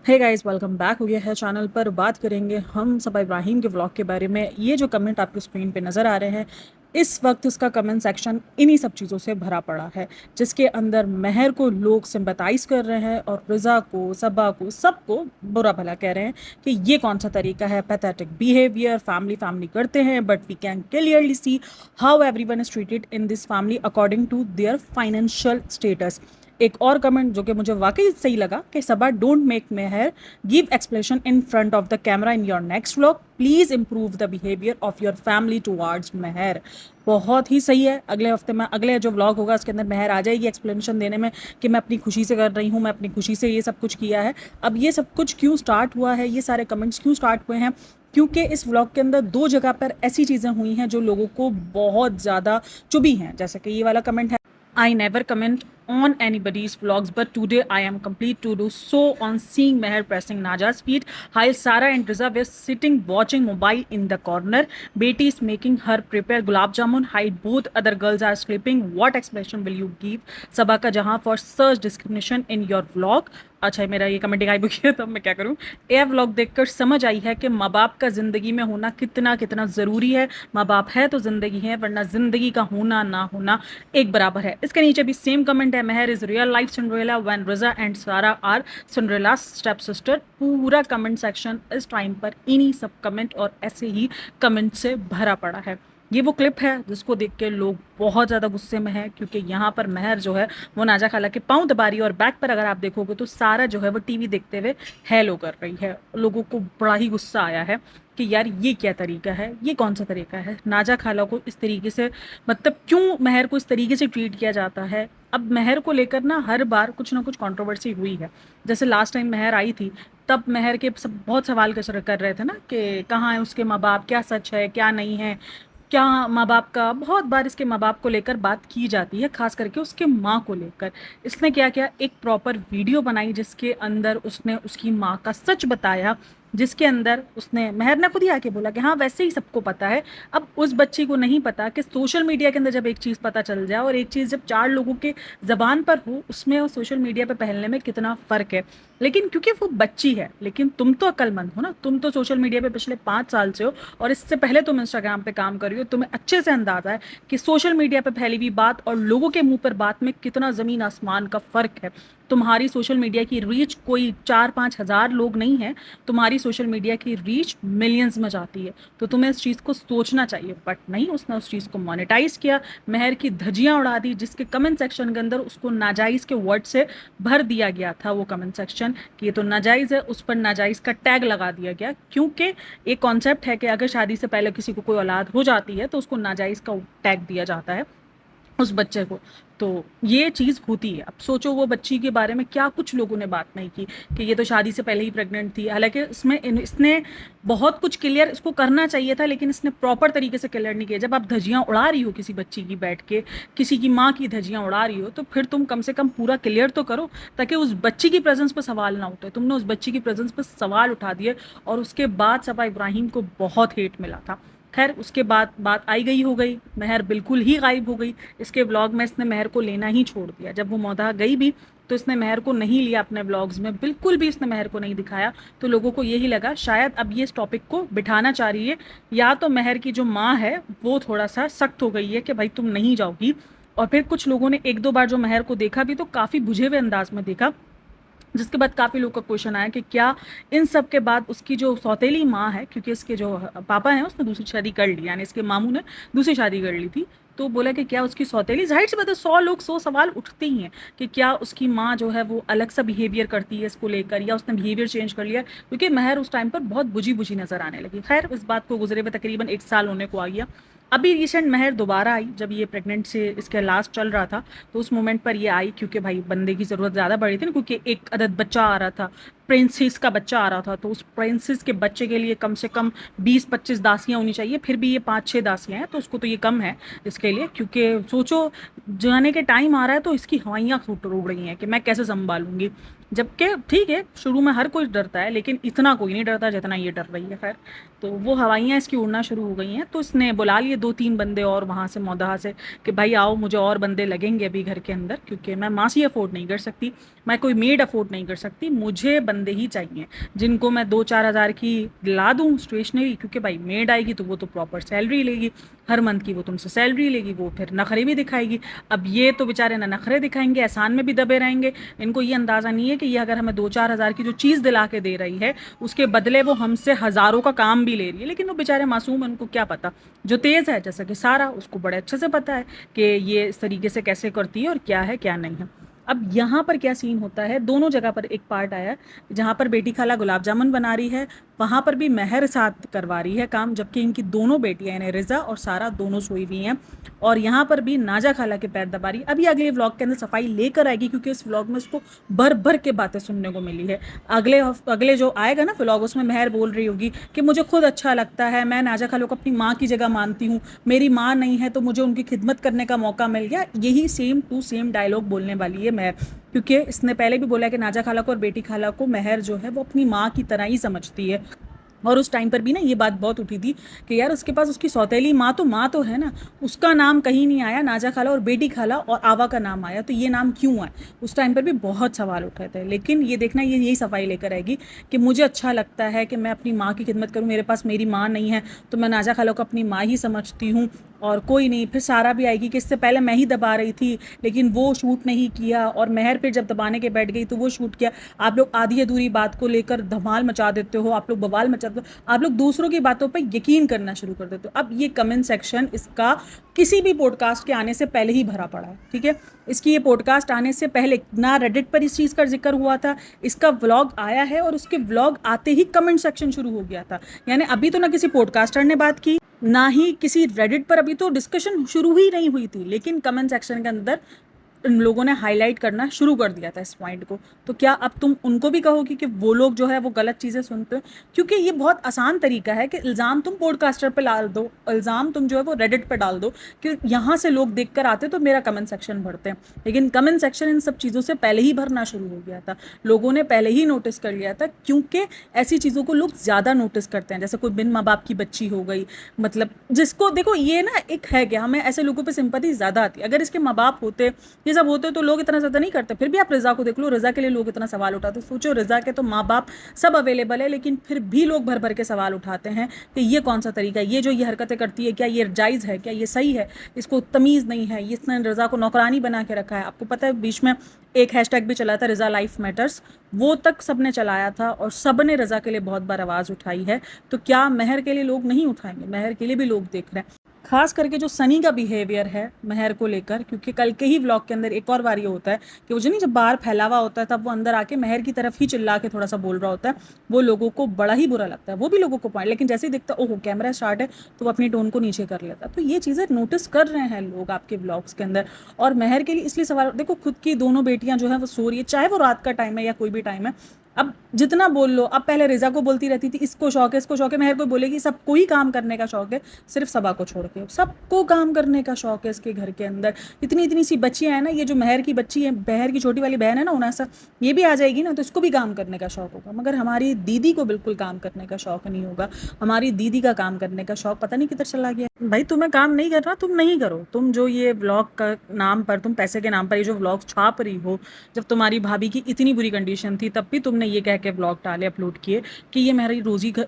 Hey guys, welcome back हो गया है चैनल पर। बात करेंगे हम सबा इब्राहिम के व्लॉग के बारे में। ये जो कमेंट आपको स्क्रीन पे नज़र आ रहे हैं, इस वक्त उसका कमेंट सेक्शन इन्हीं सब चीज़ों से भरा पड़ा है, जिसके अंदर महर को लोग सिंपैथाइज कर रहे हैं और रिज़ा को, सबा को, सबको बुरा भला कह रहे हैं कि ये कौन सा तरीका है, पैथेटिक बिहेवियर, फैमिली फैमिली करते हैं, but we can clearly see how everyone is treated in this family according to their financial status. एक और कमेंट जो कि मुझे वाकई सही लगा कि Saba, don't make Mehar give explanation in front of the camera in your next vlog, please improve the behaviour of your family towards Mehar. बहुत ही सही है। अगले हफ्ते में अगले जो व्लॉग होगा उसके अंदर मेहर आ जाएगी एक्सप्लेनेशन देने में कि मैं अपनी खुशी से कर रही हूँ, मैं अपनी खुशी से ये सब कुछ किया है। अब ये सब कुछ क्यों स्टार्ट हुआ है, ये सारे कमेंट्स क्यों स्टार्ट हुए हैं, क्योंकि इस व्लॉग के अंदर दो जगह पर ऐसी चीज़ें हुई हैं जो लोगों को बहुत ज़्यादा चुभी हैं। जैसे कि ये वाला कमेंट है, I never comment on anybody's vlogs, but today I am complete to do so on seeing Meher pressing Naja's feet while Sarah and Riza were sitting watching mobile in the corner. Beti is making her prepare gulab jamun while both other girls are sleeping. What explanation will you give, Sabaka Jahan, for such discrimination in your vlog? अच्छा, मेरा ये comment गायब हो गया, तब मैं क्या करूँ। यह व्लॉग देखकर समझ आई है कि माँ बाप का ज़िंदगी में होना कितना कितना ज़रूरी है। माँ बाप है तो ज़िंदगी है, वरना ज़िंदगी का होना ना होना एक बराबर है। इसके नीचे भी सेम कमेंट है, Mehar is real life Cinderella when Riza and Sara are Cinderella step sister. पूरा कमेंट सेक्शन इस टाइम पर इन्हीं सब कमेंट और ऐसे ही कमेंट से भरा पड़ा है। ये वो क्लिप है जिसको देख के लोग बहुत ज़्यादा गुस्से में है, क्योंकि यहाँ पर मेहर जो है वो नाजा खाला के पाँव दबा रही है और बैक पर अगर आप देखोगे तो सारा जो है वो टीवी देखते हुए हेलो कर रही है। लोगों को बड़ा ही गुस्सा आया है कि यार ये क्या तरीका है, ये कौन सा तरीका है, नाजा खाला को इस तरीके से, मतलब क्यों मेहर को इस तरीके से ट्रीट किया जाता है। अब मेहर को लेकर ना हर बार कुछ ना कुछ कंट्रोवर्सी हुई है। जैसे लास्ट टाइम मेहर आई थी, तब मेहर के सब बहुत सवाल कर रहे थे ना कि कहाँ है उसके माँ बाप, क्या सच है क्या नहीं है, क्या माँ बाप का, बहुत बार इसके माँ बाप को लेकर बात की जाती है, खास करके उसके माँ को लेकर। इसने क्या किया, एक प्रॉपर वीडियो बनाई जिसके अंदर उसने उसकी माँ का सच बताया, जिसके अंदर उसने, मेहर ने खुद ही आके बोला कि हाँ वैसे ही सबको पता है। अब उस बच्ची को नहीं पता कि सोशल मीडिया के अंदर जब एक चीज़ पता चल जाए और एक चीज़ जब चार लोगों के ज़बान पर हो, उसमें और सोशल मीडिया पे फैलने में कितना फ़र्क है। लेकिन क्योंकि वो बच्ची है, लेकिन तुम तो अक्लमंद हो ना, तुम तो सोशल मीडिया पे पिछले 5 साल से हो और इससे पहले तुम इंस्टाग्राम पे काम कर रही हो, तुम्हें अच्छे से अंदाजा है कि सोशल मीडिया पे फैली हुई बात और लोगों के मुंह पर बात में कितना ज़मीन आसमान का फ़र्क है। तुम्हारी सोशल मीडिया की रीच कोई 4-5 हज़ार लोग नहीं है, तुम्हारी सोशल मीडिया की रीच मिलियंस में जाती है। तो तुम्हें इस चीज़ को सोचना चाहिए, बट नहीं, उसने उस चीज़ को मोनेटाइज किया, मेहर की धज्जियां उड़ा दी, जिसके कमेंट सेक्शन के अंदर उसको नाजायज़ के वर्ड से भर दिया गया था। वो कमेंट सेक्शन कि ये तो नाजायज़ है, उस पर नाजायज़ का टैग लगा दिया गया, क्योंकि एक कॉन्सेप्ट है कि अगर शादी से पहले किसी को कोई औलाद हो जाती है तो उसको नाजायज़ का टैग दिया जाता है उस बच्चे को। तो ये चीज़ होती है। अब सोचो वो बच्ची के बारे में क्या कुछ लोगों ने बात नहीं की कि ये तो शादी से पहले ही प्रेग्नेंट थी। हालांकि इसमें इसने बहुत कुछ क्लियर इसको करना चाहिए था, लेकिन इसने प्रॉपर तरीके से क्लियर नहीं किया। जब आप धज्जियां उड़ा रही हो किसी बच्ची की, बैठ के किसी की माँ की धज्जियां उड़ा रही हो, तो फिर तुम कम से कम पूरा क्लियर तो करो, ताकि उस बच्ची की प्रेजेंस पर सवाल ना उठे। तुमने उस बच्ची की प्रेजेंस पर सवाल उठा दिए और उसके बाद सबा इब्राहिम को बहुत हेट मिला था। खैर, उसके बाद बात आई गई हो गई, मेहर बिल्कुल ही गायब हो गई। इसके व्लॉग में इसने मेहर को लेना ही छोड़ दिया। जब वो मौदा गई भी तो इसने मेहर को नहीं लिया अपने व्लॉग्स में, बिल्कुल भी इसने मेहर को नहीं दिखाया। तो लोगों को यही लगा शायद अब ये इस टॉपिक को बिठाना चाह रही है, या तो मेहर की जो माँ है वो थोड़ा सा सख्त हो गई है कि भाई तुम नहीं जाओगी। और फिर कुछ लोगों ने एक दो बार जो मेहर को देखा भी तो काफ़ी बुझे हुए अंदाज में देखा, जिसके बाद काफ़ी लोग का क्वेश्चन आया कि क्या इन सब के बाद उसकी जो सौतेली माँ है, क्योंकि इसके जो पापा हैं उसने दूसरी शादी कर ली, यानी इसके मामू ने दूसरी शादी कर ली थी, तो बोला कि क्या उसकी सौतेली, जाहिर सी बात है 100 लोग 100 सवाल उठते ही हैं कि क्या उसकी माँ जो है वो अलग सा बिहेवियर करती है इसको लेकर, या उसने बिहेवियर चेंज कर लिया, क्योंकि मेहर उस टाइम पर बहुत बुझी बुझी नजर आने लगी। खैर, इस बात को गुजरे हुए तकरीबन 1 साल होने को आ गया। अभी रिसेंट मेहर दोबारा आई, जब ये प्रेग्नेंट से इसके लास्ट चल रहा था तो उस मोमेंट पर ये आई, क्योंकि भाई बंदे की ज़रूरत ज़्यादा बढ़ी थी ना, क्योंकि एक अदद बच्चा आ रहा था, प्रिंसेस का बच्चा आ रहा था, तो उस प्रिंसेस के बच्चे के लिए कम से कम 20-25 दासियाँ होनी चाहिए। फिर भी ये 5-6 दासियाँ हैं, तो उसको तो ये कम है इसके लिए, क्योंकि सोचो जाने के टाइम आ रहा है तो इसकी हवाइयाँ फूट उड़ रही हैं कि मैं कैसे संभालूंगी। जबकि ठीक है, शुरू में हर कोई डरता है, लेकिन इतना कोई नहीं डरता जितना ये डर रही है। खैर, तो वो हवाइयाँ इसकी उड़ना शुरू हो गई हैं, तो इसने बुला लिए 2-3 बंदे और वहाँ से मौदहा से कि भाई आओ, मुझे और बंदे लगेंगे अभी घर के अंदर, क्योंकि मैं मासी अफोर्ड नहीं कर सकती, मैं कोई मेड अफोर्ड नहीं कर सकती, मुझे बंदे ही चाहिए जिनको मैं 2-4 हज़ार की ला दूँ स्टेशनरी, क्योंकि भाई मेड आएगी तो वो तो प्रॉपर सैलरी लेगी, हर मंथ की वो तुमसे सैलरी लेगी, वो फिर नखरे भी दिखाएगी। अब ये तो बेचारे ना नखरे दिखाएंगे, एहसान में भी दबे रहेंगे, इनको ये अंदाज़ा नहीं है कि ये अगर हमें 2-4 हज़ार की जो चीज़ दिला के दे रही है उसके बदले वो हमसे हज़ारों का काम भी ले रही है। लेकिन वो बेचारे मासूम हैं, उनको क्या पता। जो तेज़ है जैसा कि सारा, उसको बड़े अच्छे से पता है कि ये इस तरीके से कैसे करती है और क्या है क्या नहीं है। अब यहाँ पर क्या सीन होता है, दोनों जगह पर एक पार्ट आया जहाँ पर बेटी खाला गुलाब जामुन बना रही है, वहाँ पर भी महर साथ करवा रही है काम, जबकि इनकी दोनों बेटियां यानी रिजा और सारा दोनों सोई हुई हैं, और यहाँ पर भी नाजा खाला के पैर दबा रही। अभी अगले व्लॉग के अंदर सफाई लेकर आएगी, क्योंकि इस व्लॉग में उसको भर भर के बातें सुनने को मिली है। अगले जो आएगा ना व्लॉग, उसमें महर बोल रही होगी कि मुझे खुद अच्छा लगता है, मैं नाजा खाला को अपनी माँ की जगह मानती हूँ, मेरी माँ नहीं है तो मुझे उनकी खिदमत करने का मौका मिल गया। यही सेम टू सेम डायलॉग बोलने वाली है महर, क्योंकि इसने पहले भी बोला है कि नाजा खाला को और बेटी खाला को महर जो है वो अपनी माँ की तरह ही समझती है। और उस टाइम पर भी ना ये बात बहुत उठी थी कि यार उसके पास उसकी सौतेली माँ तो है ना, उसका नाम कहीं नहीं आया, नाजा खाला और बेटी खाला और आवा का नाम आया, तो ये नाम क्यों आए। उस टाइम पर भी बहुत सवाल उठे थे, लेकिन ये देखना ये यही सफाई लेकर आएगी कि मुझे अच्छा लगता है कि मैं अपनी माँ की खिदमत करूँ, मेरे पास मेरी माँ नहीं है तो मैं नाजा खाला को अपनी माँ ही समझती हूँ और कोई नहीं। फिर सारा भी आएगी कि इससे पहले मैं ही दबा रही थी लेकिन वो शूट नहीं किया, और महर फिर जब दबाने के बैठ गई तो वो शूट किया। आप लोग आधी अधूरी बात को लेकर धमाल मचा देते हो, आप लोग बवाल मचा देते हो, आप लोग दूसरों की बातों पर यकीन करना शुरू कर देते हो। अब ये कमेंट सेक्शन इसका किसी भी पॉडकास्ट के आने से पहले ही भरा पड़ा है, ठीक है। इसकी ये पॉडकास्ट आने से पहले ना रेडिट पर इस चीज़ का जिक्र हुआ था, इसका व्लॉग आया है और उसके व्लॉग आते ही कमेंट सेक्शन शुरू हो गया था। यानी अभी तो ना किसी पॉडकास्टर ने बात की, ना ही किसी रेडिट पर अभी तो डिस्कशन शुरू ही नहीं हुई थी, लेकिन कमेंट सेक्शन के अंदर इन लोगों ने हाईलाइट करना शुरू कर दिया था इस पॉइंट को। तो क्या अब तुम उनको भी कहोगी कि वो लोग जो है वो गलत चीज़ें सुनते हो? क्योंकि ये बहुत आसान तरीका है कि इल्ज़ाम तुम पॉडकास्टर पे डाल दो, इल्ज़ाम तुम जो है वो रेडिट पे डाल दो कि यहाँ से लोग देख कर आते तो मेरा कमेंट सेक्शन भरते हैं। लेकिन कमेंट सेक्शन इन सब चीज़ों से पहले ही भरना शुरू हो गया था, लोगों ने पहले ही नोटिस कर लिया था, क्योंकि ऐसी चीज़ों को लोग ज़्यादा नोटिस करते हैं। जैसे कोई बिन माँ बाप की बच्ची हो गई, मतलब जिसको देखो ये ना एक है कि हमें ऐसे लोगों पर सिंपैथी ज़्यादा आती है। अगर इसके माँ बाप होते, ये सब होते, तो लोग इतना ज़्यादा नहीं करते। फिर भी आप रिजा को देख लो, रिजा के लिए लोग इतना सवाल उठाते, सोचो रिजा के तो माँ बाप सब अवेलेबल है, लेकिन फिर भी लोग भर भर के सवाल उठाते हैं कि ये कौन सा तरीका है, ये जो ये हरकतें करती है क्या ये जायज़ है, क्या ये सही है, इसको तमीज़ नहीं है, इसने रिजा को नौकरानी बना के रखा है। आपको पता है बीच में एक हैशटैग भी चला था, रिजा लाइफ मैटर्स, वो तक सबने चलाया था और सब ने रज़ा के लिए बहुत बार आवाज़ उठाई है। तो क्या महर के लिए लोग नहीं उठाएंगे? महर के लिए भी लोग देख रहे हैं, खास करके जो सनी का बिहेवियर है महर को लेकर, क्योंकि कल के ही व्लॉग के अंदर एक और बार ये होता है कि वो जो नहीं, जब बाहर फैलावा होता है तब वो अंदर आके महर की तरफ ही चिल्ला के थोड़ा सा बोल रहा होता है, वो लोगों को बड़ा ही बुरा लगता है, वो भी लोगों को पॉइंट, लेकिन जैसे ही दिखता ओहो कैमरा स्टार्ट है तो वो अपनी टोन को नीचे कर लेता है। तो ये चीज़ें नोटिस कर रहे हैं लोग आपके व्लॉग्स के अंदर। और महर के लिए इसलिए सवाल, देखो खुद की दोनों बेटियां जो है वो सो रही है, चाहे वो रात का टाइम है या कोई भी टाइम है, अब जितना बोल लो। अब पहले रिजा को बोलती रहती थी इसको शौक है, इसको शौक है, महर को बोलेगी सबको ही काम करने का शौक है, सिर्फ सबा को छोड़ के सबको काम करने का शौक है इसके घर के अंदर। इतनी इतनी सी बच्चियाँ हैं ना, ये जो महर की बच्ची है, महर की छोटी वाली बहन है ना उनासा, ये भी आ जाएगी ना तो इसको भी काम करने का शौक होगा। मगर हमारी दीदी को बिल्कुल काम करने का शौक नहीं होगा। हमारी दीदी का काम करने का शौक पता नहीं किधर चला गया। भाई तुम्हें काम नहीं करना, तुम नहीं करो। तुम जो ये व्लॉग का नाम पर, तुम पैसे के नाम पर ये जो व्लॉग छाप रही हो, जब तुम्हारी भाभी की इतनी बुरी कंडीशन थी तब भी तुमने ये कह के व्लॉग डाले, अपलोड किए कि ये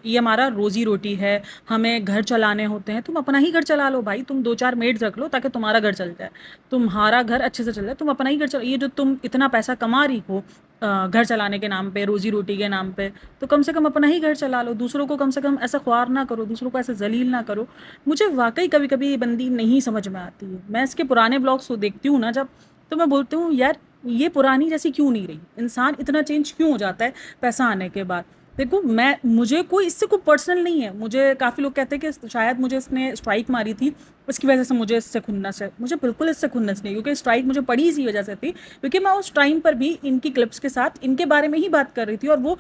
ये हमारा रोजी रोटी है, हमें घर चलाने होते हैं। तुम अपना ही घर चला लो भाई, तुम 2-4 मेड्स रख लो ताकि तुम्हारा घर चल जाए, तुम्हारा घर अच्छे से चल जाए, तुम अपना ही घर चला। ये जो तुम इतना पैसा कमा रही हो घर चलाने के नाम पे, रोजी रोटी के नाम पे, तो कम से कम अपना ही घर चला लो, दूसरों को कम से कम ऐसा ख्वार ना करो, दूसरों को ऐसे जलील ना करो। मुझे वाकई कभी कभी ये बंदी नहीं समझ में आती है। मैं इसके पुराने ब्लॉग्स को देखती हूँ ना जब, तो मैं बोलती हूँ यार ये पुरानी जैसी क्यों नहीं रही, इंसान इतना चेंज क्यों हो जाता है पैसा आने के बाद। देखो मुझे कोई इससे कोई पर्सनल नहीं है। मुझे काफ़ी लोग कहते हैं कि शायद मुझे इसने स्ट्राइक मारी थी, उसकी वजह से मुझे इससे खुन्नस है। मुझे बिल्कुल इससे खुन्नस नहीं, क्योंकि स्ट्राइक मुझे पड़ी इसी वजह से थी, क्योंकि मैं उस टाइम पर भी इनकी क्लिप्स के साथ इनके बारे में ही बात कर रही थी और वो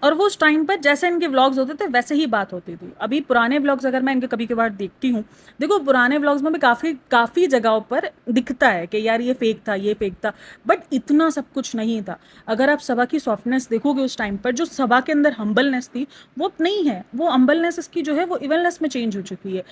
और वो उस टाइम पर जैसे इनके व्लॉग्स होते थे वैसे ही बात होती थी। अभी पुराने व्लॉग्स अगर मैं इनके कभी कभार देखती हूँ, देखो पुराने व्लॉग्स में भी काफ़ी काफ़ी जगहों पर दिखता है कि यार ये फेक था, ये फेक था, बट इतना सब कुछ नहीं था। अगर आप सबा की सॉफ्टनेस देखोगे उस टाइम पर, जो सबा के अंदर हम्बलनेस थी वो अब नहीं है। वो हम्बलनेस इसकी जो है वो इवलनेस में चेंज हो चुकी है।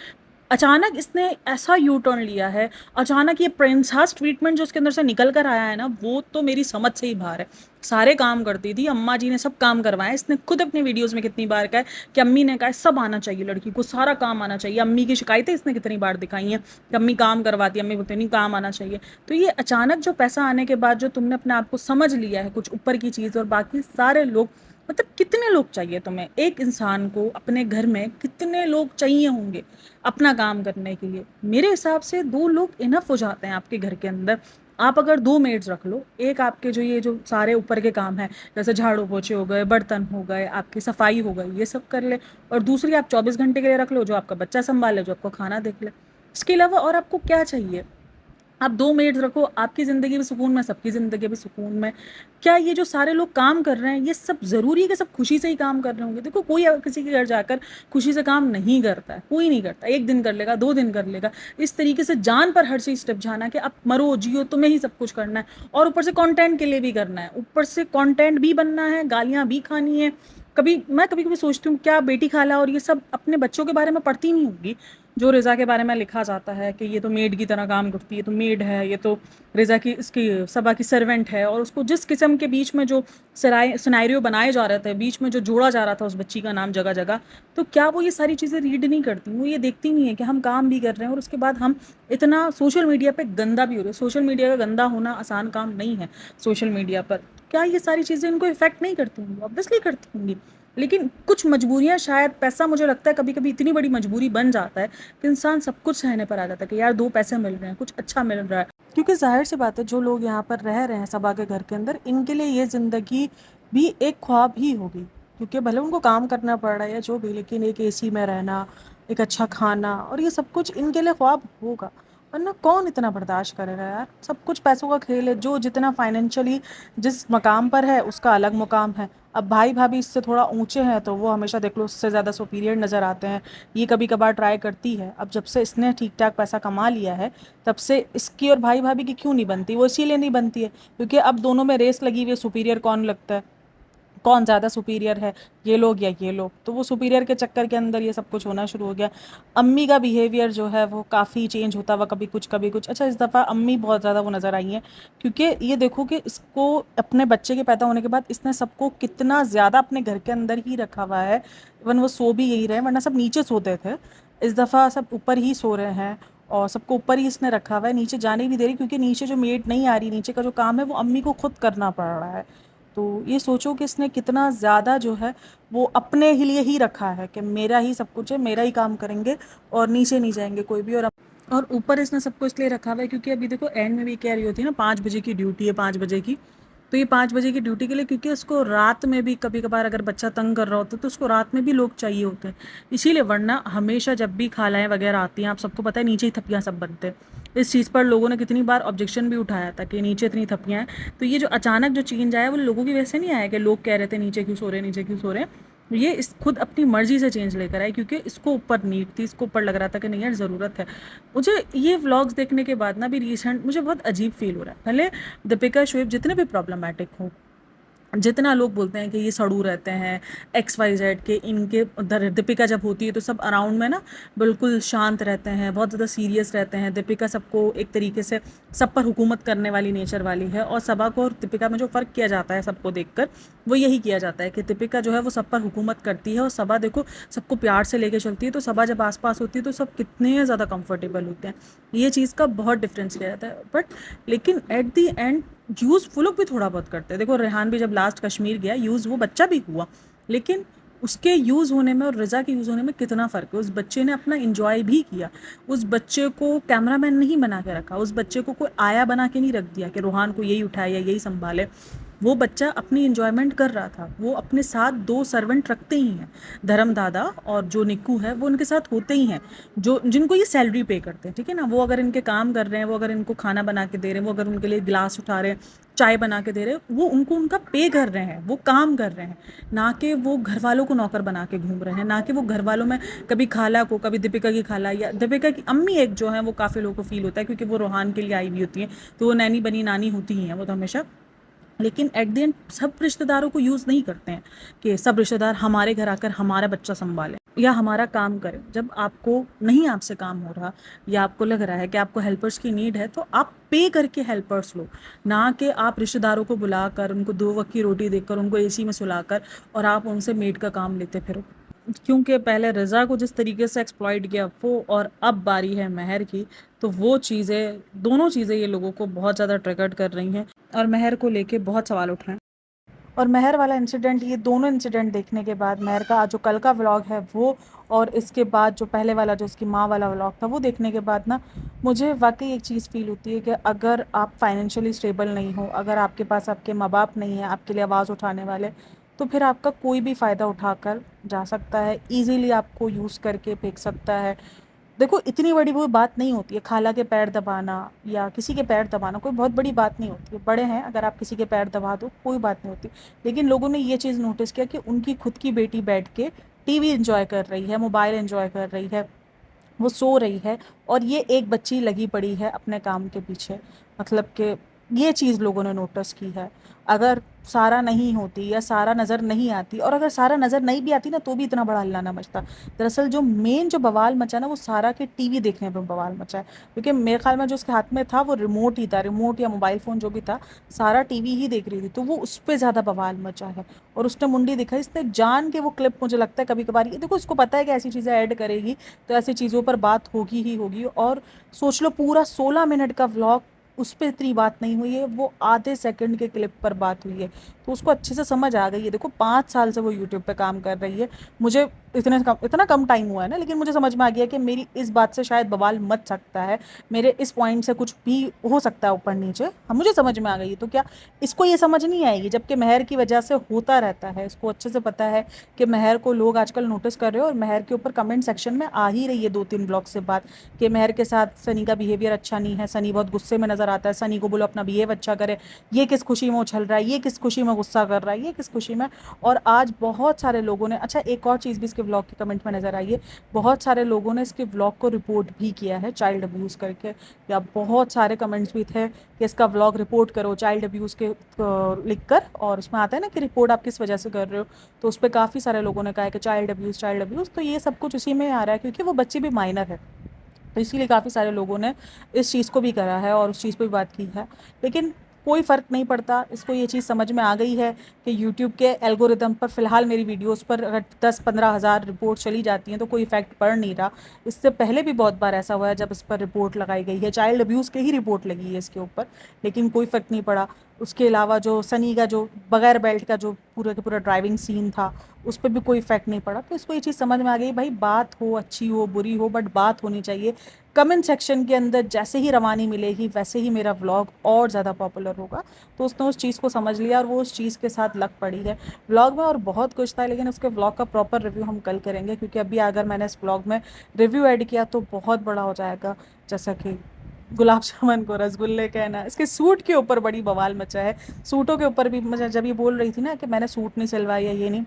अचानक इसने ऐसा यू टर्न लिया है, अचानक ये प्रिंसेस ट्रीटमेंट जो उसके अंदर से निकल कर आया है ना, वो तो मेरी समझ से ही बाहर है। सारे काम करती थी, अम्मा जी ने सब काम करवाए। इसने खुद अपनी वीडियोस में कितनी बार कहा है कि अम्मी ने कहा है सब आना चाहिए, लड़की को सारा काम आना चाहिए। अम्मी की शिकायतें इसने कितनी बार दिखाई हैं कि अम्मी काम करवाती, अम्मी बोलती नहीं काम आना चाहिए। तो ये अचानक जो पैसा आने के बाद जो तुमने अपने आप को समझ लिया है कुछ ऊपर की चीज़, और बाकी सारे लोग, मतलब कितने लोग चाहिए तुम्हें? एक इंसान को अपने घर में कितने लोग चाहिए होंगे अपना काम करने के लिए? मेरे हिसाब से 2 लोग इनफ हो जाते हैं आपके घर के अंदर। आप अगर 2 मेड्स रख लो, एक आपके जो ये जो सारे ऊपर के काम हैं, जैसे झाड़ू पोछे हो गए, बर्तन हो गए, आपकी सफाई हो गई, ये सब कर ले, और दूसरी आप 24 घंटे के लिए रख लो जो आपका बच्चा संभाले, जो आपको खाना देख ले। इसके अलावा और आपको क्या चाहिए? आप 2 मेड्स रखो, आपकी ज़िंदगी भी सुकून में, सबकी ज़िंदगी भी सुकून में। क्या ये जो सारे लोग काम कर रहे हैं, ये सब ज़रूरी है कि सब खुशी से ही काम कर रहे होंगे? देखो कोई किसी के घर जाकर खुशी से काम नहीं करता है, कोई नहीं करता। 1 दिन कर लेगा, 2 दिन कर लेगा। इस तरीके से जान पर हर चीज़ टिप कि अब मरो, जियो, तुम्हें ही सब कुछ करना है, और ऊपर से कंटेंट के लिए भी करना है, ऊपर से कंटेंट भी बनना है, गालियाँ भी खानी है। कभी-कभी सोचती हूँ क्या बेटी खाला और ये सब अपने बच्चों के बारे में पढ़ती नहीं होंगी? जो रिज़ा के बारे में लिखा जाता है कि ये तो मेड की तरह काम करती है, ये तो मेड है, ये तो रिज़ा की इसकी सबा की सर्वेंट है, और उसको जिस किस्म के बीच में जो सिनेरियो बनाए जा रहे थे, बीच में जो जोड़ा जा रहा था उस बच्ची का नाम जगह-जगह, तो क्या वो ये सारी चीज़ें रीड नहीं करती? वो ये देखती नहीं है कि हम काम भी कर रहे हैं और उसके बाद हम इतना सोशल मीडिया पे गंदा भी हो रहे हैं। सोशल मीडिया का गंदा होना आसान काम नहीं है सोशल मीडिया पर। क्या ये सारी चीज़ें इनको इफ़ेक्ट नहीं करती होंगी? ऑब्वियसली करती होंगी। लेकिन कुछ मजबूरियाँ, शायद पैसा, मुझे लगता है कभी-कभी इतनी बड़ी मजबूरी बन जाता है कि इंसान सब कुछ सहने पर आ जाता है कि यार 2 पैसे मिल रहे हैं, कुछ अच्छा मिल रहा है। क्योंकि ज़ाहिर-सी बात है जो लोग यहाँ पर रह रहे हैं सबा के घर के अंदर, इनके लिए ये ज़िंदगी भी एक ख्वाब ही होगी। क्योंकि भले उनको काम करना पड़ रहा है या जो भी, लेकिन एक एसी में रहना, एक अच्छा खाना और ये सब कुछ इनके लिए ख्वाब होगा। वरना कौन इतना बर्दाश्त करेगा यार? सब कुछ पैसों का खेल है, जो जितना फाइनेंशियली जिस मकाम पर है उसका अलग मुकाम है। अब भाई-भाभी इससे थोड़ा ऊँचे हैं तो वो हमेशा देख लो उससे ज़्यादा सुपीरियर नज़र आते हैं। ये कभी-कभार ट्राई करती है। अब जब से इसने ठीक-ठाक पैसा कमा लिया है, तब से इसकी और भाई-भाभी की क्यों नहीं बनती? वो इसीलिए नहीं बनती है क्योंकि अब दोनों में रेस लगी हुई है, सुपीरियर कौन लगता है, कौन ज़्यादा सुपीरियर है, ये लोग या ये लोग। तो वो सुपीरियर के चक्कर के अंदर ये सब कुछ होना शुरू हो गया। अम्मी का बिहेवियर जो है वो काफ़ी चेंज होता हुआ, कभी कुछ, कभी कुछ। अच्छा, इस दफ़ा अम्मी बहुत ज़्यादा वो नज़र आई हैं क्योंकि ये देखो कि इसको अपने बच्चे के पैदा होने के बाद इसने सबको कितना ज़्यादा अपने घर के अंदर ही रखा हुआ है। इवन वो सो भी यही रहे, वरना सब नीचे सोते थे। इस दफ़ा सब ऊपर ही सो रहे हैं और सबको ऊपर ही इसने रखा हुआ है, नीचे जाने ही नहीं दे रही क्योंकि नीचे जो मेड नहीं आ रही, नीचे का जो काम है वो अम्मी को खुद करना पड़ रहा है। तो ये सोचो कि इसने कितना ज़्यादा जो है वो अपने ही लिए ही रखा है कि मेरा ही सब कुछ है, मेरा ही काम करेंगे और नीचे नहीं जाएँगे कोई भी। और ऊपर इसने सबको इसलिए रखा हुआ है क्योंकि अभी देखो एंड में भी कह रही होती है ना 5 बजे की ड्यूटी है, 5 बजे की। तो ये 5 बजे की ड्यूटी के लिए, क्योंकि उसको रात में भी कभी-कभार अगर बच्चा तंग कर रहा होता है तो उसको रात में भी लोग चाहिए होते हैं। इसीलिए, वरना हमेशा जब भी खालाएँ वगैरह आती हैं, आप सबको पता है नीचे ही थप्पियाँ सब बनते हैं। इस चीज़ पर लोगों ने कितनी बार ऑब्जेक्शन भी उठाया था कि नीचे इतनी थप्पियाँ हैं। तो ये जो अचानक जो चेंज आया वो लोगों की वजह से नहीं आया कि लोग कह रहे थे नीचे क्यों सो रहे हैं, नीचे क्यों सो रहे हैं। ये इस खुद अपनी मर्ज़ी से चेंज लेकर आए क्योंकि इसको ऊपर नीड थी, इसको ऊपर लग रहा था कि नहीं यार ज़रूरत है। मुझे ये व्लॉग्स देखने के बाद ना, अभी रिसेंट मुझे बहुत अजीब फ़ील हो रहा है। भले दीपिका, शोएब जितने भी प्रॉब्लमैटिक हों, जितना लोग बोलते हैं कि ये सड़ू रहते हैं, एक्स वाई जेड के, इनके उधर दीपिका जब होती है तो सब अराउंड में ना बिल्कुल शांत रहते हैं, बहुत ज़्यादा सीरियस रहते हैं। दीपिका सबको एक तरीके से सब पर हुकूमत करने वाली नेचर वाली है, और सबा को और दीपिका में जो फ़र्क किया जाता है सबको देखकर, वो यही किया जाता है कि दीपिका जो है वो सब पर हुकूमत करती है और सबा देखो सबको प्यार से लेके चलती है। तो सबा जब आस-पास होती है तो सब कितने ज़्यादा कंफर्टेबल होते हैं। ये चीज़ का बहुत डिफरेंस किया जाता है। बट लेकिन एट द एंड यूज़ वो लोग भी थोड़ा बहुत करते हैं। देखो रेहान भी जब लास्ट कश्मीर गया, यूज़ वो बच्चा भी हुआ, लेकिन उसके यूज़ होने में और रज़ा के यूज़ होने में कितना फ़र्क है। उस बच्चे ने अपना एंजॉय भी किया। उस बच्चे को कैमरामैन नहीं बना के रखा, उस बच्चे को कोई आया बना के नहीं रख दिया कि रोहान को यही उठाए या यही संभाले। वो बच्चा अपनी एंजॉयमेंट कर रहा था, वो अपने साथ 2 सर्वेंट रखते ही हैं, धर्म दादा और जो निक्कू है वो उनके साथ होते ही हैं, जो जिनको ये सैलरी पे करते हैं, ठीक है ना। वो अगर इनके काम कर रहे हैं, वो अगर इनको खाना बना के दे रहे हैं, वो अगर उनके लिए गिलास उठा रहे हैं, चाय बना के दे रहे हैं, वो उनको उनका पे कर रहे हैं, वो काम कर रहे हैं, ना कि वो घर वालों को नौकर बना के घूम रहे हैं, ना कि वो घर वालों में कभी खाला को, कभी दीपिका की खाला या दीपिका की अम्मी एक जो है वो काफ़ी लोगों को फील होता है क्योंकि वो रोहान के लिए आई हुई होती हैं, तो वो नैनी बनी नानी होती ही हैं वो तो हमेशा। लेकिन एट द एंड सब रिश्तेदारों को यूज़ नहीं करते हैं कि सब रिश्तेदार हमारे घर आकर हमारा बच्चा संभालें या हमारा काम करें। जब आपको नहीं आपसे काम हो रहा या आपको लग रहा है कि आपको हेल्पर्स की नीड है तो आप पे करके हेल्पर्स लो, ना कि आप रिश्तेदारों को बुलाकर उनको 2 वक्त की रोटी देकर उनको एसी में सुलाकर और आप उनसे मेड का काम लेते फिरो। क्योंकि पहले रज़ा को जिस तरीके से एक्सप्लॉइट किया वो, और अब बारी है महर की, तो वो चीज़ें, दोनों चीज़ें ये लोगों को बहुत ज़्यादा ट्रिगर कर रही हैं और महर को लेके बहुत सवाल उठ रहे हैं। और महर वाला इंसिडेंट, ये दोनों इंसिडेंट देखने के बाद महर का जो कल का व्लॉग है वो, और इसके बाद जो पहले वाला जो उसकी माँ वाला व्लॉग था वो देखने के बाद ना मुझे वाकई एक चीज़ फ़ील होती है कि अगर आप फाइनेंशियली स्टेबल नहीं हो, अगर आपके पास आपके माँ बाप नहीं है आपके लिए आवाज़ उठाने वाले, तो फिर आपका कोई भी फ़ायदा उठाकर जा सकता है, ईज़िली आपको यूज़ करके फेंक सकता है। देखो इतनी बड़ी कोई बात नहीं होती है खाला के पैर दबाना या किसी के पैर दबाना, कोई बहुत बड़ी बात नहीं होती है। बड़े हैं, अगर आप किसी के पैर दबा दो कोई बात नहीं होती। लेकिन लोगों ने ये चीज़ नोटिस किया कि उनकी खुद की बेटी बैठ के टीवी एंजॉय कर रही है, मोबाइल एंजॉय कर रही है, वो सो रही है और ये एक बच्ची लगी पड़ी है अपने काम के पीछे। मतलब कि ये चीज़ लोगों ने नोटिस की है। अगर सारा नहीं होती या सारा नज़र नहीं आती, और अगर सारा नज़र नहीं भी आती ना तो भी इतना बड़ा हल्ला ना मचता। दरअसल जो मेन जो बवाल मचा ना वो सारा के टीवी देखने पे बवाल मचा है, क्योंकि मेरे ख्याल में जो उसके हाथ में था वो रिमोट ही था, रिमोट या मोबाइल फ़ोन जो भी था, सारा टीवी ही देख रही थी, तो वो उस पे ज़्यादा बवाल मचा है। और उसने मुंडी दिखाई, इसने जान के वो क्लिप, मुझे लगता है कभी कभार ये देखो, इसको पता है कि ऐसी चीज़ें ऐड करेगी तो ऐसी चीज़ों पर बात होगी ही होगी। और सोच लो पूरा 16 मिनट का व्लॉग उस पे इतनी बात नहीं हुई है, वो आधे सेकंड के क्लिप पर बात हुई है, तो उसको अच्छे से समझ आ गई है। देखो 5 साल से वो यूट्यूब पे काम कर रही है, मुझे इतना कम टाइम हुआ है ना, लेकिन मुझे समझ में आ गया कि मेरी इस बात से शायद बवाल मच सकता है, मेरे इस पॉइंट से कुछ भी हो सकता है ऊपर नीचे। हाँ मुझे समझ में आ गई, तो क्या इसको ये समझ नहीं आएगी, जबकि महर की वजह से होता रहता है। इसको अच्छे से पता है कि महर को लोग आजकल नोटिस कर रहे हो, और महर के ऊपर कमेंट सेक्शन में आ ही रही है 2-3 ब्लॉग से बात कि महर के साथ सनी का बिहेवियर अच्छा नहीं है, सनी बहुत गुस्से में नज़र आता है, सनी को बोलो अपना बिहेव अच्छा करे, ये किस खुशी में उछल रहा है, ये किस खुशी में गुस्सा कर रहा है, ये किस खुशी में। और आज बहुत सारे लोगों ने, अच्छा एक और चीज़ भी इसके व्लॉग के कमेंट में नज़र आई है, बहुत सारे लोगों ने इसके व्लॉग को रिपोर्ट भी किया है चाइल्ड अब्यूज़ करके, या बहुत सारे कमेंट्स भी थे कि इसका व्लॉग रिपोर्ट करो चाइल्ड अब्यूज़ के लिख कर, और उसमें आता है ना कि रिपोर्ट आप किस वजह से कर रहे हो, तो उस पर काफ़ी सारे लोगों ने कहा है कि चाइल्ड अब्यूज़, चाइल्ड अब्यूज़, तो ये सब कुछ उसी में आ रहा है क्योंकि वो बच्ची भी माइनर है, तो इसीलिए काफ़ी सारे लोगों ने इस चीज़ को भी करा है और उस चीज़ पे भी बात की है। लेकिन कोई फ़र्क नहीं पड़ता, इसको ये चीज़ समझ में आ गई है कि यूट्यूब के एल्गोरिदम पर फ़िलहाल मेरी वीडियोस पर अगर 10-15 हज़ार रिपोर्ट चली जाती हैं तो कोई इफ़ेक्ट पड़ नहीं रहा। इससे पहले भी बहुत बार ऐसा हुआ है जब इस पर रिपोर्ट लगाई गई है, चाइल्ड अब्यूज़ की ही रिपोर्ट लगी है इसके ऊपर, लेकिन कोई इफ़ेक्ट नहीं पड़ा। उसके अलावा जो सनी का जो बगैर बेल्ट का जो पूरा का पूरा ड्राइविंग सीन था, उस पर भी कोई इफ़ेक्ट नहीं पड़ा। तो इसको ये चीज़ समझ में आ गई, भाई बात हो अच्छी हो बुरी हो, बट बात होनी चाहिए। कमेंट सेक्शन के अंदर जैसे ही रवानी मिलेगी वैसे ही मेरा व्लॉग और ज़्यादा पॉपुलर होगा। तो उसने उस चीज़ को समझ लिया और वो उस चीज़ के साथ लग पड़ी है। व्लॉग में और बहुत कुछ था, लेकिन उसके व्लॉग का प्रॉपर रिव्यू हम कल करेंगे, क्योंकि अभी अगर मैंने इस व्लॉग में रिव्यू ऐड किया तो बहुत बड़ा हो जाएगा। जैसा कि गुलाब जामुन को रसगुल्ले कहना, इसके सूट के ऊपर बड़ी बवाल मचा है। सूटों के ऊपर भी मुझे जब ये बोल रही थी ना कि मैंने सूट नहीं सिलवाया, ये नहीं,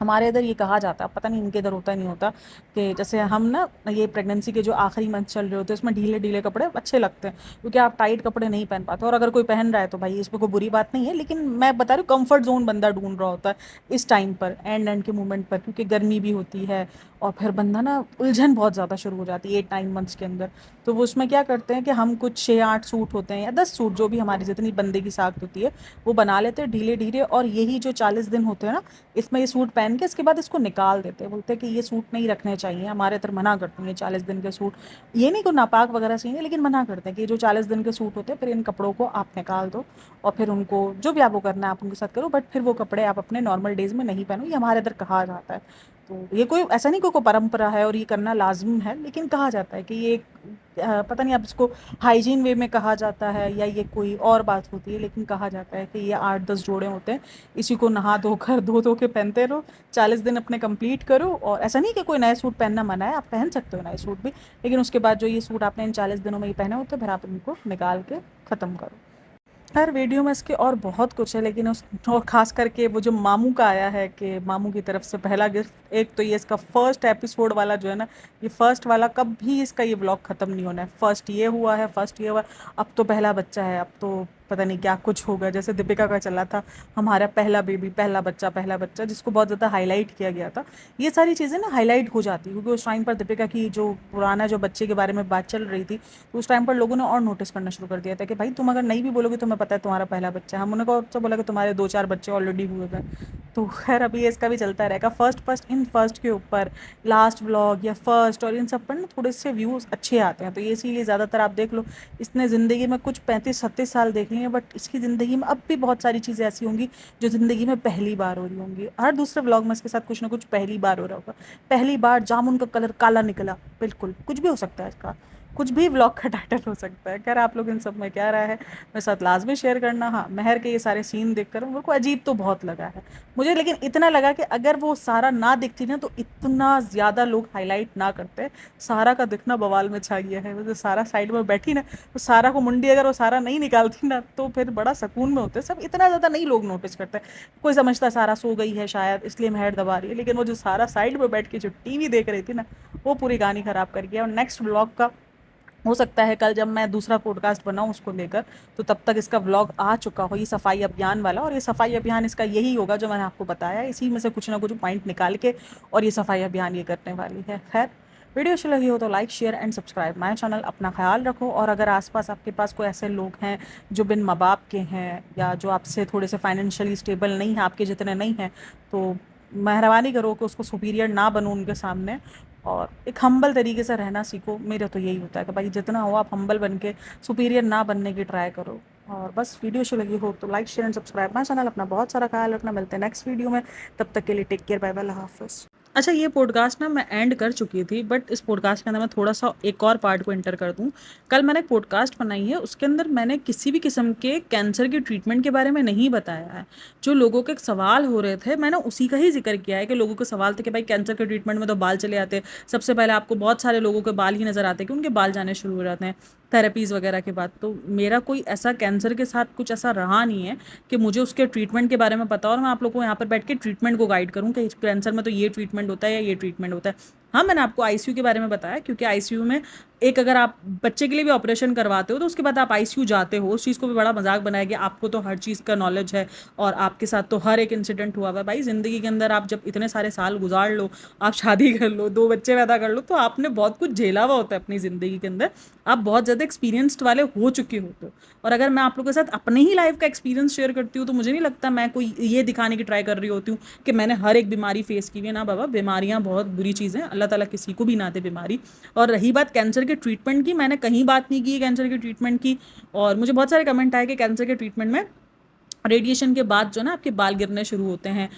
हमारे इधर ये कहा जाता है, पता नहीं इनके इधर होता नहीं होता, कि जैसे हम ना ये प्रेगनेंसी के जो आखिरी मंथ चल रहे होते हैं उसमें ढीले ढीले कपड़े अच्छे लगते हैं, क्योंकि आप टाइट कपड़े नहीं पहन पाते, और अगर कोई पहन रहा है तो भाई इसमें कोई बुरी बात नहीं है, लेकिन मैं बता रही हूँ कंफर्ट जोन बंदा ढूंढ रहा होता है इस टाइम पर, एंड के मोमेंट पर, क्योंकि गर्मी भी होती है और फिर बंदा ना उलझन बहुत ज़्यादा शुरू हो जाती है 8-9 मंथ्स के अंदर। तो वो उसमें क्या करते हैं कि हम कुछ 6-8 सूट होते हैं या 10 सूट, जो भी हमारी जितनी बंदे की साख होती है वो बना लेते हैं ढीले ढीले, और यही जो 40 दिन होते हैं ना, इसमें ये सूट पहन के इसके बाद इसको निकाल देते हैं, बोलते हैं कि ये सूट नहीं रखने चाहिए, हमारे इधर मना करते हैं 40 दिन के सूट। ये नहीं कोई नापाक वगैरह चाहिए, लेकिन मना करते हैं कि जो 40 दिन के सूट होते हैं फिर इन कपड़ों को आप निकाल दो, और फिर उनको जो भी आपको करना है आप उनके साथ करो, बट फिर वो कपड़े आप अपने नॉर्मल डेज़ में नहीं पहनो, ये हमारे इधर कहा जाता है। तो ये कोई ऐसा नहीं कोई परंपरा है और ये करना लाज़िम है, लेकिन कहा जाता है कि ये पता नहीं अब इसको हाइजीन वे में कहा जाता है या ये कोई और बात होती है, लेकिन कहा जाता है कि ये 8-10 जोड़े होते हैं, इसी को नहा धोकर धो के पहनते रहो, 40 दिन अपने कंप्लीट करो। और ऐसा नहीं कि कोई नया सूट पहनना मना है, आप पहन सकते हो नए सूट भी, लेकिन उसके बाद जो ये सूट आपने इन 40 दिनों में ही पहने होते हैं, फिर आप इनको निकाल के ख़त्म करो। हर वीडियो में इसके और बहुत कुछ है, लेकिन उस और ख़ास करके वो जो मामू का आया है कि मामू की तरफ से पहला गिफ्ट, एक तो ये इसका फर्स्ट एपिसोड वाला जो है ना, ये फर्स्ट वाला कभी इसका ये व्लॉग ख़त्म नहीं होना है। फर्स्ट ये हुआ है, फर्स्ट ये हुआ, अब तो पहला बच्चा है, अब तो पता नहीं क्या कुछ होगा। जैसे दीपिका का चला था हमारा पहला बेबी, पहला बच्चा, जिसको बहुत ज़्यादा हाईलाइट किया गया था। ये सारी चीज़ें ना हाईलाइट हो जाती क्योंकि उस टाइम पर दीपिका की जो पुराना जो बच्चे के बारे में बात चल रही थी, तो उस टाइम पर लोगों ने और नोटिस करना शुरू कर दिया था कि भाई तुम अगर नहीं भी बोलोगे, तुम्हें पता है तुम्हारा पहला बच्चा है। हम उन्होंने कहा बोला कि तुम्हारे 2-4 बच्चे ऑलरेडी हुए थे। तो खैर अभी इसका भी चलता रहेगा। फर्स्ट के ऊपर लास्ट व्लॉग या फर्स्ट और इन सब पर ना थोड़े से व्यूज़ अच्छे आते हैं, तो ये इसीलिए ज़्यादातर आप देख लो, इसने ज़िंदगी में कुछ 35-37 साल देख लिए हैं, बट इसकी ज़िंदगी में अब भी बहुत सारी चीज़ें ऐसी होंगी जो ज़िंदगी में पहली बार हो रही होंगी। हर दूसरे व्लॉग में इसके साथ कुछ ना कुछ पहली बार हो रहा होगा। पहली बार जामुन का कलर काला निकला, बिल्कुल कुछ भी हो सकता है इसका, कुछ भी व्लॉग का टाइटल हो सकता है। खैर आप लोग इन सब में क्या राय है मेरे साथ लाजमी शेयर करना। हाँ, मेहर के ये सारे सीन देखकर मेरे को अजीब तो बहुत लगा है मुझे, लेकिन इतना लगा कि अगर वो सारा ना दिखती ना तो इतना ज़्यादा लोग हाईलाइट ना करते। सारा का दिखना बवाल में छा गया है। वो सारा साइड में बैठी ना, तो सारा को मुंडी अगर वो सारा नहीं निकालती ना तो फिर बड़ा सुकून में होते सब। इतना ज़्यादा नहीं लोग नोटिस करते। कोई समझता सारा सो गई है शायद इसलिए मेहर दबा रही है, लेकिन वो जो सारा साइड में बैठ के जो टीवी देख रही थी ना, वो पूरी कहानी ख़राब कर गया। और नेक्स्ट व्लॉग का हो सकता है कल जब मैं दूसरा पॉडकास्ट बनाऊँ उसको लेकर, तो तब तक इसका व्लॉग आ चुका हो, ये सफाई अभियान वाला। और ये सफाई अभियान इसका यही होगा जो मैंने आपको बताया, इसी में से कुछ ना कुछ पॉइंट निकाल के और ये सफाई अभियान ये करने वाली है। खैर वीडियो अच्छी लगी हो तो like share and subscribe my channel. अपना ख्याल रखो, और अगर आसपास आपके पास कोई ऐसे लोग हैं जो बिन माँ बाप के हैं या जो आपसे थोड़े से फाइनेंशियली स्टेबल नहीं हैं, आपके जितने नहीं हैं, तो मेहरबानी करो कि उसको सुपीरियर ना बनो उनके सामने, और एक हम्बल तरीके से रहना सीखो। मेरा तो यही होता है कि भाई जितना हो आप हम्बल बन के सुपीरियर ना बनने की ट्राई करो। और बस वीडियो अच्छी लगी हो तो like share and subscribe my channel. अपना बहुत सारा ख्याल रखना, मिलते हैं नेक्स्ट वीडियो में, तब तक के लिए टेक केयर, बाय बाय, अल्लाह हाफिज़। अच्छा, ये पॉडकास्ट ना मैं एंड कर चुकी थी, बट इस पॉडकास्ट के अंदर मैं थोड़ा सा एक और पार्ट को एंटर कर दूं। कल मैंने एक पॉडकास्ट बनाई है, उसके अंदर मैंने किसी भी किस्म के कैंसर के ट्रीटमेंट के बारे में नहीं बताया है। जो लोगों के सवाल हो रहे थे मैंने उसी का ही जिक्र किया है कि लोगों के सवाल थे कि भाई कैंसर के ट्रीटमेंट में तो बाल चले आते हैं। सबसे पहले आपको बहुत सारे लोगों के बाल ही नज़र आते हैं कि उनके बाल जाने शुरू हो जाते हैं थेरेपीज़ वगैरह के बाद। तो मेरा कोई ऐसा कैंसर के साथ कुछ ऐसा रहा नहीं है कि मुझे उसके ट्रीटमेंट के बारे में पता और मैं आप लोगों को यहाँ पर बैठ के ट्रीटमेंट को गाइड करूँ कि कैंसर में तो ये ट्रीटमेंट होता है या ये ट्रीटमेंट होता है। हाँ, मैंने आपको आईसीयू के बारे में बताया, क्योंकि आईसीयू में एक अगर आप बच्चे के लिए भी ऑपरेशन करवाते हो तो उसके बाद आप आईसीयू जाते हो, उस चीज़ को भी बड़ा मजाक बनाया गया। आपको तो हर चीज़ का नॉलेज है और आपके साथ तो हर एक इंसिडेंट हुआ हुआ है। भाई ज़िंदगी के अंदर आप जब इतने सारे साल गुजार लो, आप शादी कर लो, 2 बच्चे पैदा कर लो, तो आपने बहुत कुछ झेला हुआ होता है अपनी ज़िंदगी के अंदर। आप बहुत ज़्यादा एक्सपीरियंस्ड वाले हो चुके होते हो। और अगर मैं आप लोगों के साथ अपने ही लाइफ का एक्सपीरियंस शेयर करती हूँ तो मुझे नहीं लगता मैं कोई ये दिखाने की ट्राई कर रही होती हूँ कि मैंने हर एक बीमारी फेस की हुई है। ना बाबा, बीमारियाँ बहुत बुरी चीज़ें, अल्लाह ताला किसी को भी ना दे बीमारी। और रही बात कैंसर के ट्रीटमेंट की, मैंने कहीं बात नहीं की है कैंसर के ट्रीटमेंट की। और मुझे बहुत सारे कमेंट आए कि कैंसर के ट्रीटमेंट में रेडिएशन के बाद जो ना आपके बाल गिरने शुरू होते हैं,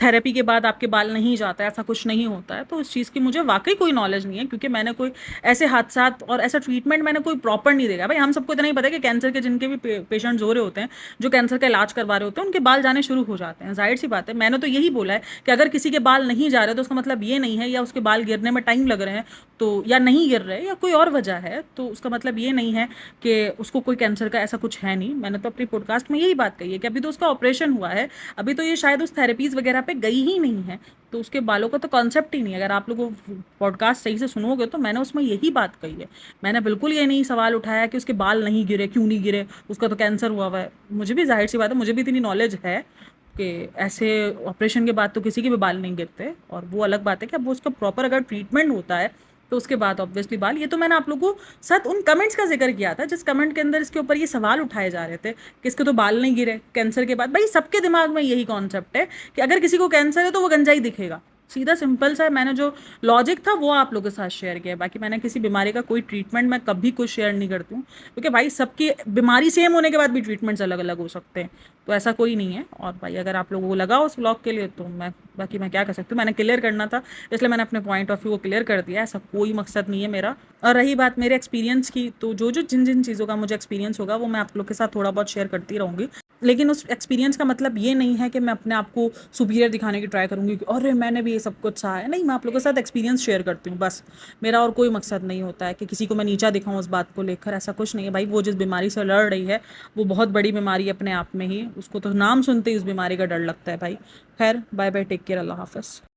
थेरेपी के बाद आपके बाल नहीं जाता है, ऐसा कुछ नहीं होता है। तो इस चीज़ की मुझे वाकई कोई नॉलेज नहीं है, क्योंकि मैंने कोई ऐसे हादसात और ऐसा ट्रीटमेंट मैंने कोई प्रॉपर नहीं देखा। भाई हम सबको इतना ही पता है कि कैंसर के जिनके भी पेशेंट्स हो रहे होते हैं, जो कैंसर का इलाज करवा रहे होते हैं, उनके बाल जाने शुरू हो जाते हैं। जाहिर सी बात है, मैंने तो यही बोला है कि अगर किसी के बाल नहीं जा रहे तो उसका मतलब ये नहीं है, या उसके बाल गिरने में टाइम लग रहे हैं तो, या नहीं गिर रहे, या कोई और वजह है, तो उसका मतलब ये नहीं है कि उसको कोई कैंसर का ऐसा कुछ है नहीं। मैंने तो अपनी पॉडकास्ट में यही बात कही है कि अभी तो उसका ऑपरेशन हुआ है, अभी तो ये शायद उस थेरेपीज़ वगैरह पे गई ही नहीं है, तो उसके बालों का तो कॉन्सेप्ट ही नहीं है। अगर आप लोग पॉडकास्ट सही से सुनोगे तो मैंने उसमें यही बात कही है। मैंने बिल्कुल ये नहीं सवाल उठाया कि उसके बाल नहीं गिरे, क्यों नहीं गिरे, उसका तो कैंसर हुआ हुआ है। मुझे भी जाहिर सी बात है, मुझे भी इतनी नॉलेज है कि ऐसे ऑपरेशन के बाद तो किसी के भी बाल नहीं गिरते। और वो अलग बात है कि अब वो उसका प्रॉपर अगर ट्रीटमेंट होता है तो उसके बाद ऑब्वियसली बाल। ये तो मैंने आप लोगों को साथ उन कमेंट्स का जिक्र किया था जिस कमेंट के अंदर इसके ऊपर ये सवाल उठाए जा रहे थे कि इसके तो बाल नहीं गिरे कैंसर के बाद। भाई सबके दिमाग में यही कॉन्सेप्ट है कि अगर किसी को कैंसर है तो वो गंजा ही दिखेगा, सीधा सिंपल सा है, मैंने जो लॉजिक था वो आप लोगों के साथ शेयर किया है। बाकी मैंने किसी बीमारी का कोई ट्रीटमेंट मैं कभी कुछ शेयर नहीं करती हूँ, क्योंकि भाई सबकी बीमारी सेम होने के बाद भी ट्रीटमेंट्स अलग अलग हो सकते हैं, तो ऐसा कोई नहीं है। और भाई अगर आप लोगों को लगा उस व्लॉग के लिए तो मैं क्या कर सकती हूँ, मैंने क्लियर करना था इसलिए मैंने अपने पॉइंट ऑफ व्यू को क्लियर कर दिया, ऐसा कोई मकसद नहीं है मेरा। और रही बात मेरे एक्सपीरियंस की, तो जो जो जिन जिन चीज़ों का मुझे एक्सपीरियंस होगा वो मैं आप लोग के साथ थोड़ा बहुत शेयर करती रहूँगी, लेकिन उस एक्सपीरियंस का मतलब ये नहीं है कि मैं अपने आप को सुपीरियर दिखाने की ट्राई करूँगी कि अरे मैंने भी ये सब कुछ सहा है। नहीं, मैं आप लोगों के साथ एक्सपीरियंस शेयर करती हूँ बस। मेरा और कोई मकसद नहीं होता है कि किसी को मैं नीचा दिखाऊँ उस बात को लेकर, ऐसा कुछ नहीं है भाई। वो जिस बीमारी से लड़ रही है वो बहुत बड़ी बीमारी है अपने आप में ही, उसको तो नाम सुनते ही उस बीमारी का डर लगता है भाई। खैर, बाय बाय, टेक केयर, अल्लाह हाफ़िज़।